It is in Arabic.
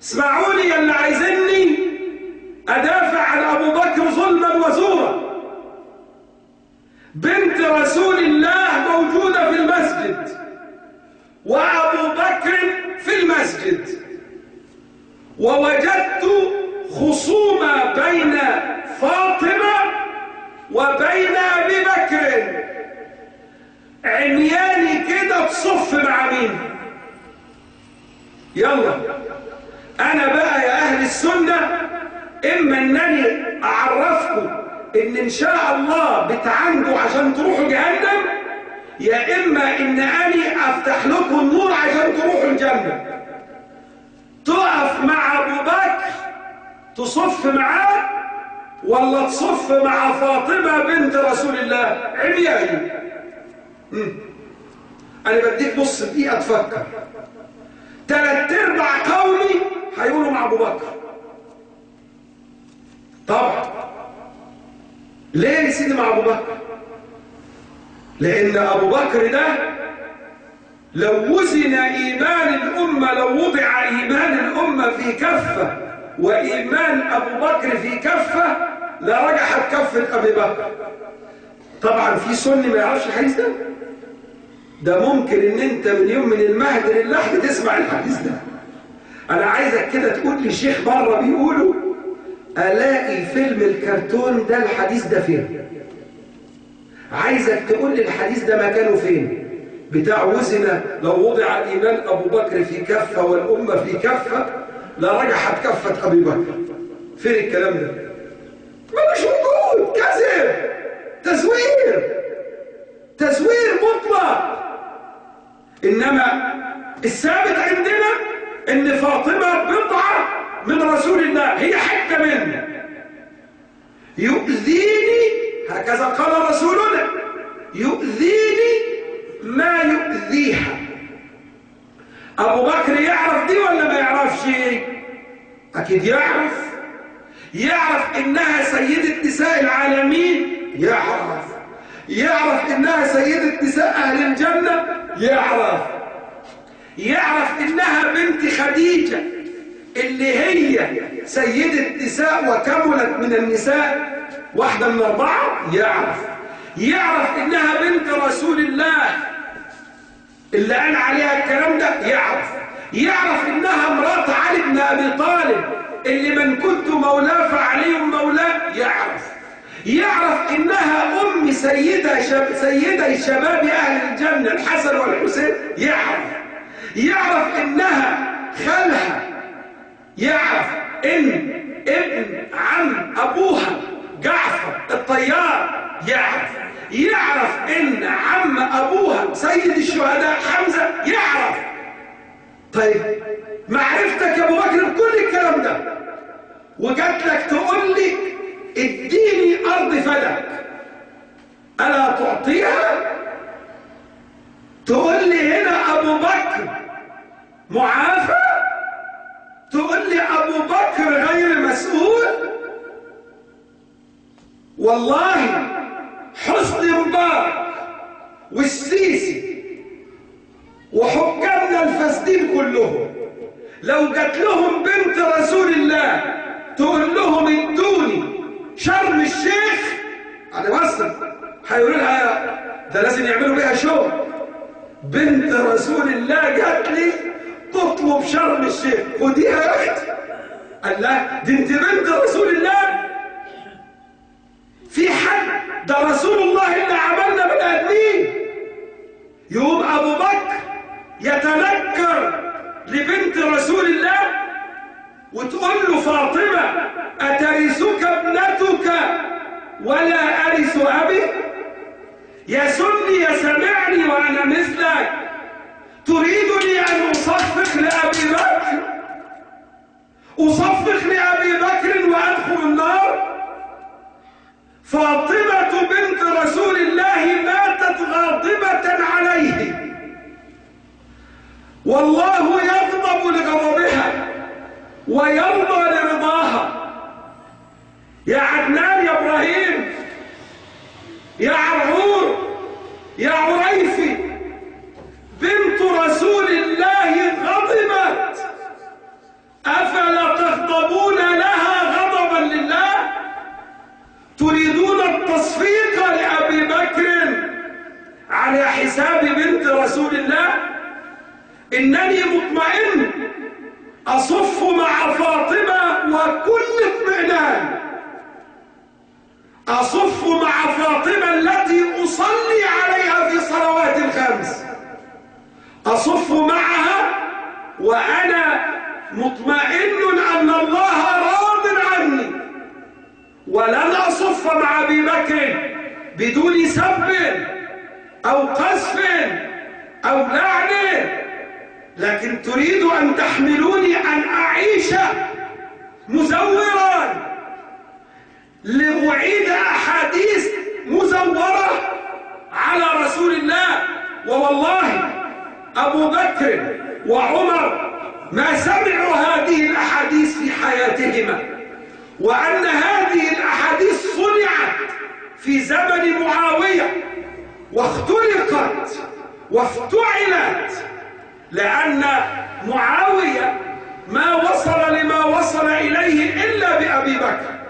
اسمعوني يا اللي عايزيني أدافع عن أبو بكر ظلما وزورا. بنت رسول الله موجودة في المسجد وأبو بكر في المسجد، ووجدت خصومة بين فاطمة وبين أبي بكر، عمياني كده تصف مع مين؟ يلا أنا بقى يا أهل السنة إما أنني أعرفكم إن شاء الله بتعاندوا عشان تروحوا جهنم، يا إما إن أنا أفتح لكم النور عشان تروحوا الجنة. تقف مع أبو بكر تصف معاه ولا تصف مع فاطمة بنت رسول الله؟ عمياني. أنا بديك نص دقيقة تفكر. 3/4 قومي هيقولوا مع أبو بكر. طبعا. ليه يا سيدي مع أبو بكر؟ لأن أبو بكر ده لو وزن إيمان الأمة، لو وضع إيمان الأمة في كفة وإيمان أبو بكر في كفة لرجحت كفة أبي بكر. طبعا في سني ما يعرفش الحديث ده. ده ممكن ان انت من يوم من المهد للحد تسمع الحديث ده. انا عايزك كده تقول لي شيخ بره بيقولوا الاقي فيلم الكرتون ده الحديث ده فين؟ عايزك تقول لي الحديث ده مكانه فين؟ بتاع وزن لو وضع الايمان ابو بكر في كفه والامه في كفه لرجحت كفه ابي بكر. فين الكلام ده؟ مش موجود. كذب، تزوير مطلق. إنما الثابت عندنا إن فاطمة بضعة من رسول الله، هي حتة منه. يؤذيني، هكذا قال رسولنا، يؤذيني ما يؤذيها. أبو بكر يعرف دي ولا ما يعرفش؟ أكيد يعرف إنها سيدة نساء العالمين، يعرف إنها سيدة نساء أهل الجنة، يعرف إنها بنت خديجة اللي هي سيدة نساء وكملت من النساء واحدة من 4، يعرف إنها بنت رسول الله اللي قال عليها الكلام ده، يعرف إنها مرات علي بن أبي طالب اللي من كنت مولاه فعلي مولاه، يعرف إنها أم سيدة شباب أهل الجنة الحسن والحسين، يعرف إنها خالها، يعرف إن ابن عم أبوها جعفر الطيار، يعرف إن عم أبوها سيد الشهداء حمزة، طيب معرفتك يا أبو بكر بكل الكلام ده وجات لك تقول لي اديني أرض فدك، ألا تعطيها؟ تقول لي هنا أبو بكر معافى، تقول لي أبو بكر غير مسؤول. والله حسني مبارك والسيسي وحكامنا الفاسدين كلهم لو جات لهم بنت رسول الله تقول لهم ادوني شرم الشيخ على مصر، هيقولوا لها ده لازم يعملوا بيها شو. بنت رسول الله جات لي تطلب شرم الشيخ، خديها يا اختي. قال لا دي انت بنت رسول الله. في حد ده رسول الله اللي عملنا بني ادمين. يقوم ابو بكر يتنكر لبنت رسول الله وتقول له فاطمة أترثك ابنتك ولا أرث أبي؟ يا سني يا سمعني وأنا مثلك، تريدني أن أصفق لأبي بكر، أصفق لأبي بكر وأدخل النار؟ فاطمة بنت رسول الله ماتت غاضبة عليه، والله يغضب لغضبها ويرضى لرضاها. يا عدنان يا إبراهيم يا عرعور يا عريفي، بنت رسول الله غضبت، إنني مطمئن أصف مع فاطمة وكل اطمئنان، أصف مع فاطمة التي أصلي عليها في صلوات الخمس، أصف معها وأنا مطمئن أن الله راض عني، ولن أصف مع أبي بكر بدون سب أو قذف أو لعن، لكن تريد أن تحملوني أن أعيش مزورا لأعيد أحاديث مزورة على رسول الله. ووالله أبو بكر وعمر ما سمعوا هذه الأحاديث في حياتهما، وأن هذه الأحاديث صنعت في زمن معاوية واختلقت وافتعلت، لأن معاوية ما وصل لما وصل إليه إلا بأبي بكر،